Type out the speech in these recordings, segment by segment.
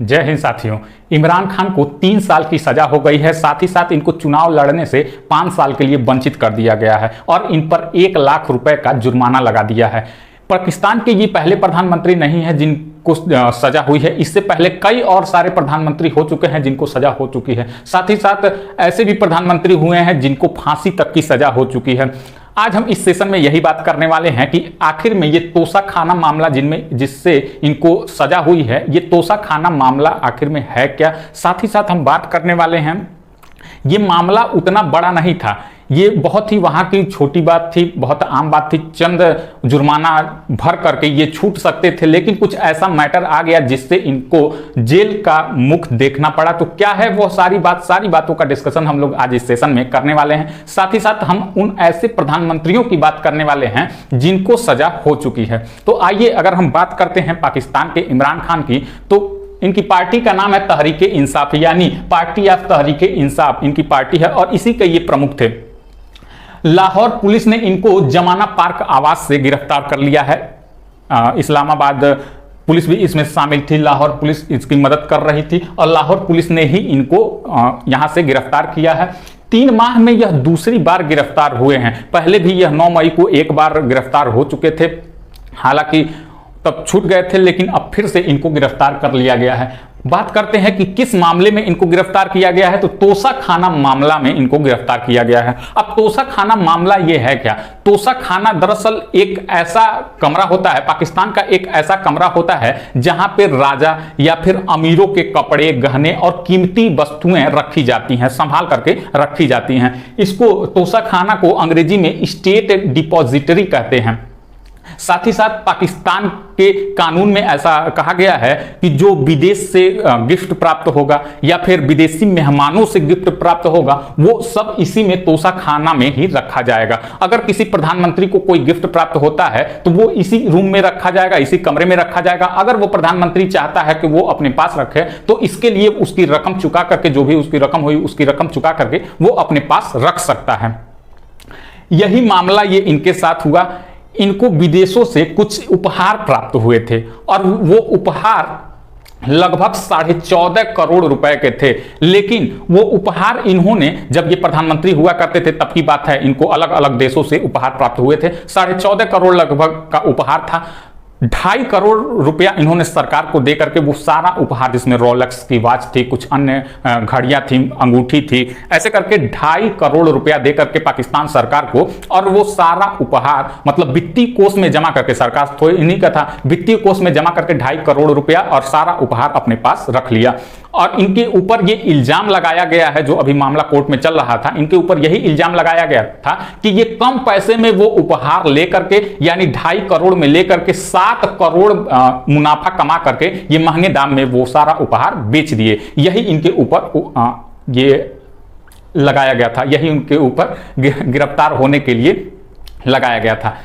जय हिंद साथियों। इमरान खान को 3 साल की सजा हो गई है। साथ ही साथ इनको चुनाव लड़ने से 5 साल के लिए वंचित कर दिया गया है और इन पर 1 लाख रुपए का जुर्माना लगा दिया है। पाकिस्तान के ये पहले प्रधानमंत्री नहीं है जिनको सजा हुई है। इससे पहले कई और सारे प्रधानमंत्री हो चुके हैं जिनको सजा हो चुकी है। साथ ही साथ ऐसे भी प्रधानमंत्री हुए हैं जिनको फांसी तक की सजा हो चुकी है। आज हम इस सेशन में यही बात करने वाले हैं कि आखिर में ये तोशा खाना मामला जिससे इनको सजा हुई है, ये तोशा खाना मामला आखिर में है क्या। साथ ही साथ हम बात करने वाले हैं, ये मामला उतना बड़ा नहीं था, ये बहुत ही वहाँ की छोटी बात थी, बहुत आम बात थी। चंद जुर्माना भर करके ये छूट सकते थे, लेकिन कुछ ऐसा मैटर आ गया जिससे इनको जेल का मुख देखना पड़ा। तो क्या है वो सारी बातों का डिस्कशन हम लोग आज इस सेशन में करने वाले हैं। साथ ही साथ हम उन ऐसे प्रधानमंत्रियों की बात करने वाले हैं जिनको सजा हो चुकी है। तो आइए, अगर हम बात करते हैं पाकिस्तान के इमरान खान की, तो इनकी पार्टी का नाम है तहरीक इंसाफ, यानी पार्टी ऑफ तहरीक इंसाफ इनकी पार्टी है और इसी के ये प्रमुख थे। लाहौर पुलिस ने इनको जमाना पार्क आवास से गिरफ्तार कर लिया है। इस्लामाबाद पुलिस भी इसमें शामिल थी, लाहौर पुलिस इसकी मदद कर रही थी और लाहौर पुलिस ने ही इनको यहां से गिरफ्तार किया है। 3 माह में यह दूसरी बार गिरफ्तार हुए हैं। पहले भी यह 9 मई को एक बार गिरफ्तार हो चुके थे, हालांकि तब छूट गए थे, लेकिन अब फिर से इनको गिरफ्तार कर लिया गया है। बात करते हैं कि किस मामले में इनको गिरफ्तार किया गया है, तो तोशा खाना मामला में इनको गिरफ्तार किया गया है। अब तोशा खाना मामला ये है क्या? तोशा खाना दरअसल एक ऐसा कमरा होता है, पाकिस्तान का एक ऐसा कमरा होता है जहां पे राजा या फिर अमीरों के कपड़े, गहने और कीमती वस्तुएं रखी जाती हैं, संभाल करके रखी जाती हैं। इसको तोशा खाना को अंग्रेजी में स्टेट डिपॉजिटरी कहते हैं। साथ ही साथ पाकिस्तान के कानून में ऐसा कहा गया है कि जो विदेश से गिफ्ट प्राप्त होगा या फिर विदेशी मेहमानों से गिफ्ट प्राप्त होगा, वो सब इसी में तोशा खाना में ही रखा जाएगा। अगर किसी प्रधानमंत्री को कोई गिफ्ट प्राप्त होता है तो वो इसी रूम में रखा जाएगा, इसी कमरे में रखा जाएगा। अगर वो प्रधानमंत्री चाहता है कि वो अपने पास रखे तो इसके लिए उसकी रकम चुका करके, जो भी उसकी रकम हुई उसकी रकम चुका करके वो अपने पास रख सकता है। यही मामला ये इनके साथ हुआ। इनको विदेशों से कुछ उपहार प्राप्त हुए थे और वो उपहार लगभग 14.5 करोड़ रुपए के थे। लेकिन वो उपहार इन्होंने, जब ये प्रधानमंत्री हुआ करते थे तब की बात है, इनको अलग अलग देशों से उपहार प्राप्त हुए थे। 14.5 करोड़ लगभग का उपहार था। 2.5 करोड़ रुपया इन्होंने सरकार को दे करके वो सारा उपहार, जिसमें रोलेक्स की वॉच थी, कुछ अन्य घड़ियां थी, अंगूठी थी, ऐसे करके 2.5 करोड़ रुपया दे करके पाकिस्तान सरकार को, और वो सारा उपहार मतलब वित्तीय कोष में जमा करके, सरकार तो इन्हीं का था, वित्तीय कोष में जमा करके 2.5 करोड़ रुपया और सारा उपहार अपने पास रख लिया। और इनके ऊपर ये इल्जाम लगाया गया है, जो अभी मामला कोर्ट में चल रहा था, इनके ऊपर यही इल्जाम लगाया गया था कि ये कम पैसे में वो उपहार लेकर के, यानी 2.5 करोड़ में लेकर के 7 करोड़ मुनाफा कमा करके ये महंगे दाम में वो सारा उपहार बेच दिए। यही इनके ऊपर ये लगाया गया था, यही उनके ऊपर गिरफ्तार होने के लिए लगाया गया था।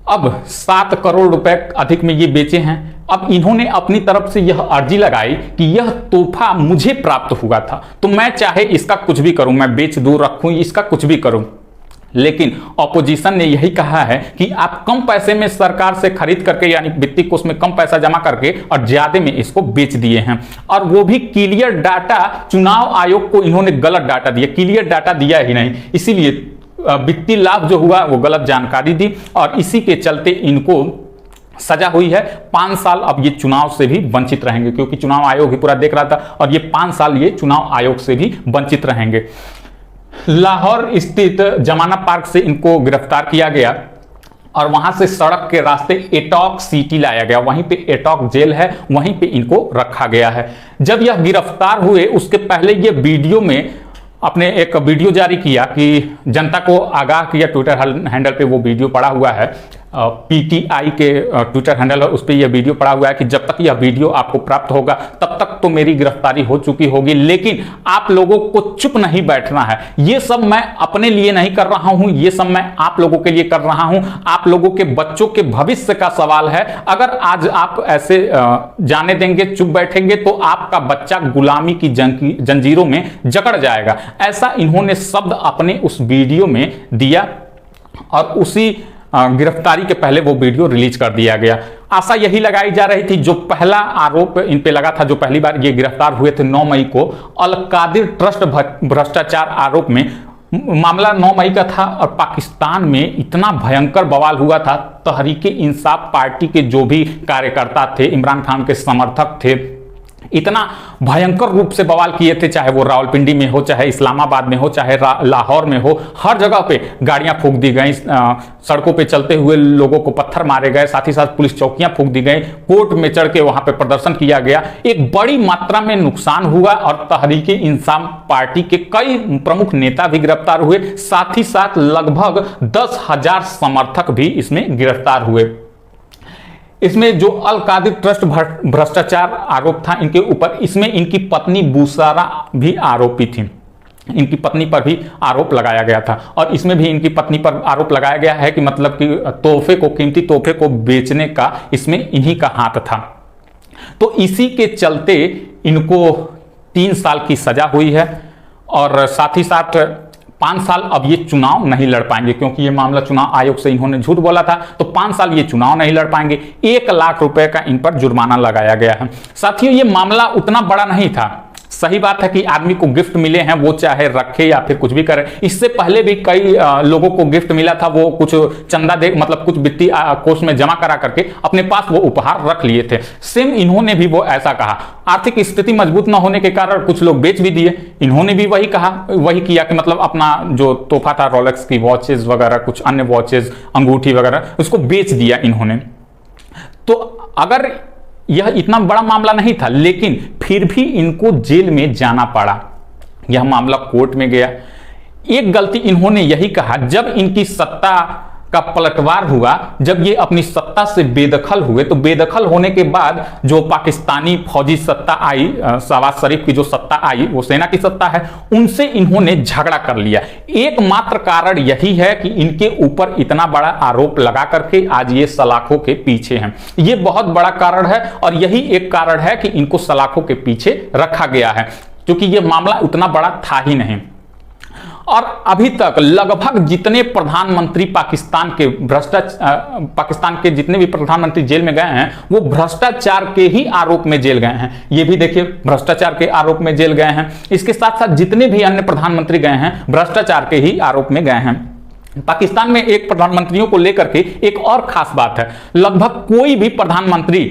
अब 7 करोड़ रुपए अधिक में ये बेचे हैं। अब इन्होंने अपनी तरफ से यह अर्जी लगाई कि यह तोहफा मुझे प्राप्त हुआ था, तो मैं चाहे इसका कुछ भी करूं, मैं बेच दूं, रखूं, इसका कुछ भी करूं। लेकिन ऑपोजिशन ने यही कहा है कि आप कम पैसे में सरकार से खरीद करके, यानी वित्तीय कोष में कम पैसा जमा करके और ज्यादा में इसको बेच दिए हैं। और वो भी क्लियर डाटा, चुनाव आयोग को इन्होंने गलत डाटा दिया, क्लियर डाटा दिया ही नहीं, इसीलिए वित्तीय लाभ जो हुआ वो गलत जानकारी दी और इसी के चलते इनको सजा हुई है। 5 साल अब ये चुनाव से भी वंचित रहेंगे, क्योंकि चुनाव आयोग ही पूरा देख रहा था और ये 5 साल ये चुनाव आयोग से भी वंचित रहेंगे। लाहौर स्थित जमाना पार्क से इनको गिरफ्तार किया गया और वहां से सड़क के रास्ते एटॉक सिटी लाया गया, वहीं पे एटॉक जेल है, वहीं पे इनको रखा गया है। जब यह गिरफ्तार हुए उसके पहले ये वीडियो में अपने एक वीडियो जारी किया कि जनता को आगाह किया। ट्विटर हैंडल पे वो वीडियो पड़ा हुआ है, पीटीआई के ट्विटर हैंडल है, उस पर यह वीडियो पड़ा हुआ है कि जब तक यह वीडियो आपको प्राप्त होगा तब तक तो मेरी गिरफ्तारी हो चुकी होगी, लेकिन आप लोगों को चुप नहीं बैठना है। ये सब मैं अपने लिए नहीं कर रहा हूं, ये सब मैं आप लोगों के लिए कर रहा हूं। आप लोगों के बच्चों के भविष्य का सवाल है। अगर आज आप ऐसे जाने देंगे, चुप बैठेंगे, तो आपका बच्चा गुलामी की जंजीरों में जकड़ जाएगा। ऐसा इन्होंने शब्द अपने उस वीडियो में दिया और उसी गिरफ्तारी के पहले वो वीडियो रिलीज कर दिया गया। आशा यही लगाई जा रही थी, जो पहला आरोप इन पे लगा था, जो पहली बार ये गिरफ्तार हुए थे 9 मई को अल कादिर ट्रस्ट भ्रष्टाचार आरोप में, मामला 9 मई का था और पाकिस्तान में इतना भयंकर बवाल हुआ था। तहरीके इंसाफ पार्टी के जो भी कार्यकर्ता थे, इमरान खान के समर्थक थे, इतना भयंकर रूप से बवाल किए थे, चाहे वो रावलपिंडी में हो, चाहे इस्लामाबाद में हो, चाहे लाहौर में हो, हर जगह पे गाड़ियां फूंक दी गई, सड़कों पे चलते हुए लोगों को पत्थर मारे गए, साथ ही साथ पुलिस चौकियां फूंक दी गई, कोर्ट में चढ़ के वहां पे प्रदर्शन किया गया। एक बड़ी मात्रा में नुकसान हुआ और तहरीके इंसाफ पार्टी के कई प्रमुख नेता भी गिरफ्तार हुए, साथ ही साथ लगभग 10,000 समर्थक भी इसमें गिरफ्तार हुए। इसमें जो अल कादिर ट्रस्ट भ्रष्टाचार आरोप था इनके ऊपर, इसमें इनकी पत्नी बुसारा भी आरोपी थी, इनकी पत्नी पर भी आरोप लगाया गया था। और इसमें भी इनकी पत्नी पर आरोप लगाया गया है कि मतलब कि तोहफे को, कीमती तोहफे को बेचने का इसमें इन्हीं का हाथ था। तो इसी के चलते इनको 3 साल की सजा हुई है और साथ ही साथ 5 साल अब ये चुनाव नहीं लड़ पाएंगे, क्योंकि ये मामला चुनाव आयोग से इन्होंने झूठ बोला था, तो 5 साल ये चुनाव नहीं लड़ पाएंगे। 1 लाख रुपए का इन पर जुर्माना लगाया गया है। साथियों, ये मामला उतना बड़ा नहीं था। सही बात है कि आदमी को गिफ्ट मिले हैं, वो चाहे रखे या फिर कुछ भी करे। इससे पहले भी कई लोगों को गिफ्ट मिला था, वो कुछ चंदा दे, मतलब कुछ वित्तीय कोष में जमा करा करके अपने पास वो उपहार रख लिए थे। सेम इन्होंने भी वो ऐसा कहा। आर्थिक स्थिति मजबूत न होने के कारण कुछ लोग बेच भी दिए। इन्होंने भी वही कहा, वही किया कि मतलब अपना जो तोहफा था, रोलेक्स की वॉचेज वगैरह, कुछ अन्य वॉचेज, अंगूठी वगैरह, उसको बेच दिया इन्होंने। तो अगर यह इतना बड़ा मामला नहीं था, लेकिन फिर भी इनको जेल में जाना पड़ा। यह मामला कोर्ट में गया। एक गलती इन्होंने यही कहा, जब इनकी सत्ता का पलटवार हुआ, जब ये अपनी सत्ता से बेदखल हुए, तो बेदखल होने के बाद जो पाकिस्तानी फौजी सत्ता आई, शहबाज शरीफ की जो सत्ता आई, वो सेना की सत्ता है, उनसे इन्होंने झगड़ा कर लिया। एकमात्र कारण यही है कि इनके ऊपर इतना बड़ा आरोप लगा करके आज ये सलाखों के पीछे हैं। ये बहुत बड़ा कारण है और यही एक कारण है कि इनको सलाखों के पीछे रखा गया है, क्योंकि ये मामला उतना बड़ा था ही नहीं। और अभी तक लगभग जितने प्रधानमंत्री पाकिस्तान के जितने भी प्रधानमंत्री जेल में गए हैं, वो भ्रष्टाचार के ही आरोप में जेल गए हैं। ये भी देखिए, भ्रष्टाचार के आरोप में जेल गए हैं। इसके साथ साथ जितने भी अन्य प्रधानमंत्री गए हैं, भ्रष्टाचार के ही आरोप में गए हैं। पाकिस्तान में एक प्रधानमंत्रियों को लेकर के एक और खास बात है, लगभग कोई भी प्रधानमंत्री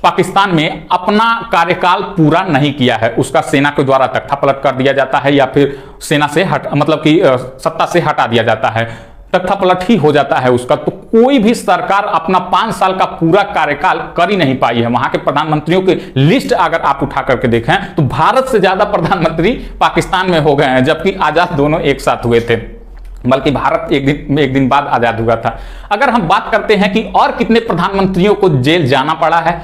पाकिस्तान में अपना कार्यकाल पूरा नहीं किया है। उसका सेना के द्वारा तख्तापलट कर दिया जाता है या फिर सेना से मतलब कि सत्ता से हटा दिया जाता है, तख्तापलट ही हो जाता है उसका। तो कोई भी सरकार अपना 5 साल का पूरा कार्यकाल कर ही नहीं पाई है। वहां के प्रधानमंत्रियों की लिस्ट अगर आप उठा करके देखें तो भारत से ज्यादा प्रधानमंत्री पाकिस्तान में हो गए हैं, जबकि आजाद दोनों एक साथ हुए थे, बल्कि भारत एक दिन बाद आजाद हुआ था। अगर हम बात करते हैं कि और कितने प्रधानमंत्रियों को जेल जाना पड़ा है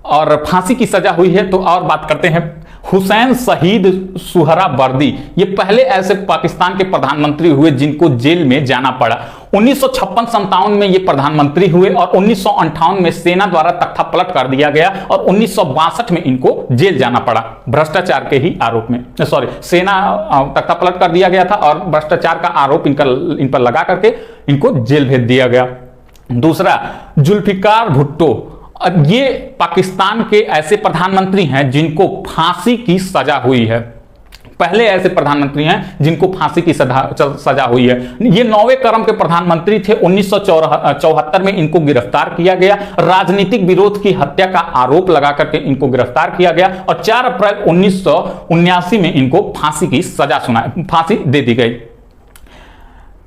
और फांसी की सजा हुई है, तो और बात करते हैं हुसैन शहीद सुहरावर्दी। ये पहले ऐसे पाकिस्तान के प्रधानमंत्री हुए जिनको जेल में जाना पड़ा। 1956-57 में ये प्रधानमंत्री हुए और 1958 में सेना द्वारा तख्तापलट कर दिया गया और 1962 में इनको जेल जाना पड़ा भ्रष्टाचार के ही आरोप में। सेना तख्तापलट कर दिया गया था और भ्रष्टाचार का आरोप इन पर लगा करके इनको जेल भेज दिया गया। दूसरा, जुल्फिकार भुट्टो। ये पाकिस्तान के ऐसे प्रधानमंत्री हैं जिनको फांसी की सजा हुई है। पहले ऐसे प्रधानमंत्री हैं जिनको फांसी की सजा हुई है। ये 9वें क्रम के प्रधानमंत्री थे। 1974 में इनको गिरफ्तार किया गया, राजनीतिक विरोध की हत्या का आरोप लगा करके इनको गिरफ्तार किया गया और 4 अप्रैल 1979 में इनको फांसी की फांसी दे दी गई।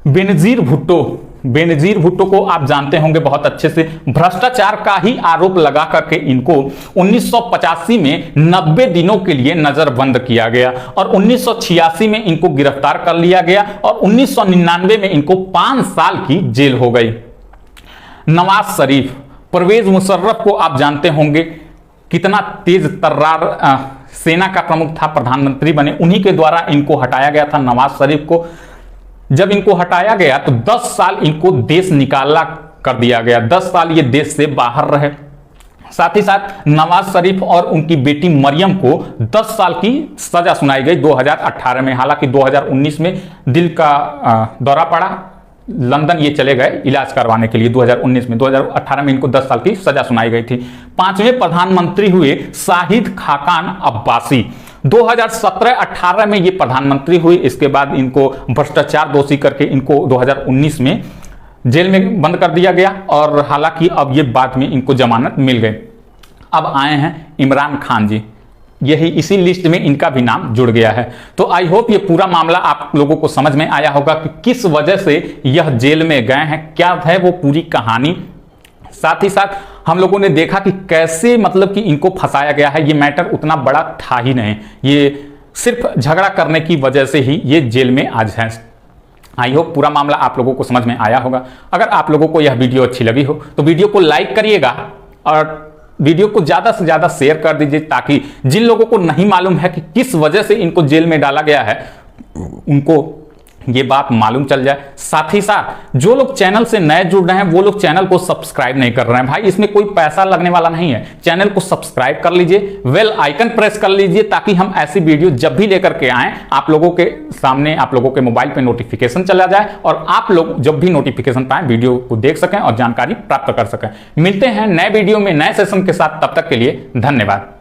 बेनजीर भुट्टो को आप जानते होंगे बहुत अच्छे से। भ्रष्टाचार का ही आरोप लगा करके इनको 1985 में 90 दिनों के लिए नजरबंद किया गया और 1986 में इनको गिरफ्तार कर लिया गया और 1999 में इनको 5 साल की जेल हो गई। नवाज शरीफ, परवेज मुशर्रफ को आप जानते होंगे, कितना तेज तर्रार सेना का प्रमुख था, प्रधानमंत्री बने, उन्हीं के द्वारा इनको हटाया गया था नवाज शरीफ को। जब इनको हटाया गया तो 10 साल इनको देश निकाला कर दिया गया, 10 साल ये देश से बाहर रहे। साथ ही साथ नवाज शरीफ और उनकी बेटी मरियम को 10 साल की सजा सुनाई गई 2018 में। हालांकि 2019 में दिल का दौरा पड़ा लंदन ये चले गए इलाज करवाने के लिए 2019 में। 2018 में इनको 10 साल की सजा सुनाई गई थी। 5वें प्रधानमंत्री हुए शाहिद खाकान अब्बासी। 2017-18 में ये प्रधानमंत्री हुए। इसके बाद इनको भ्रष्टाचार दोषी करके इनको 2019 में जेल में बंद कर दिया गया और हालांकि अब ये बाद में इनको जमानत मिल गई। अब आए हैं इमरान खान जी, यही इसी लिस्ट में इनका भी नाम जुड़ गया है। तो आई होप ये पूरा मामला आप लोगों को समझ में आया होगा कि किस वजह से यह जेल में गए हैं, क्या है वो पूरी कहानी। साथ ही साथ हम लोगों ने देखा कि कैसे मतलब कि इनको फंसाया गया है। ये मैटर उतना बड़ा था ही नहीं, ये सिर्फ झगड़ा करने की वजह से ही ये जेल में आज हैं। आई होप पूरा मामला आप लोगों को समझ में आया होगा। अगर आप लोगों को यह वीडियो अच्छी लगी हो तो वीडियो को लाइक करिएगा और वीडियो को ज़्यादा से ज़्यादा शेयर कर दीजिए, ताकि जिन लोगों को नहीं मालूम है कि किस वजह से इनको जेल में डाला गया है उनको ये बात मालूम चल जाए। साथ ही साथ जो लोग चैनल से नए जुड़ रहे हैं वो लोग चैनल को सब्सक्राइब नहीं कर रहे हैं, भाई इसमें कोई पैसा लगने वाला नहीं है। चैनल को सब्सक्राइब कर लीजिए, बेल आइकन प्रेस कर लीजिए, ताकि हम ऐसी वीडियो जब भी लेकर के आएं आप लोगों के सामने, आप लोगों के मोबाइल पे नोटिफिकेशन चला जाए और आप लोग जब भी नोटिफिकेशन पाएं वीडियो को देख सकें और जानकारी प्राप्त कर सकें। मिलते हैं नए वीडियो में नए सेशन के साथ, तब तक के लिए धन्यवाद।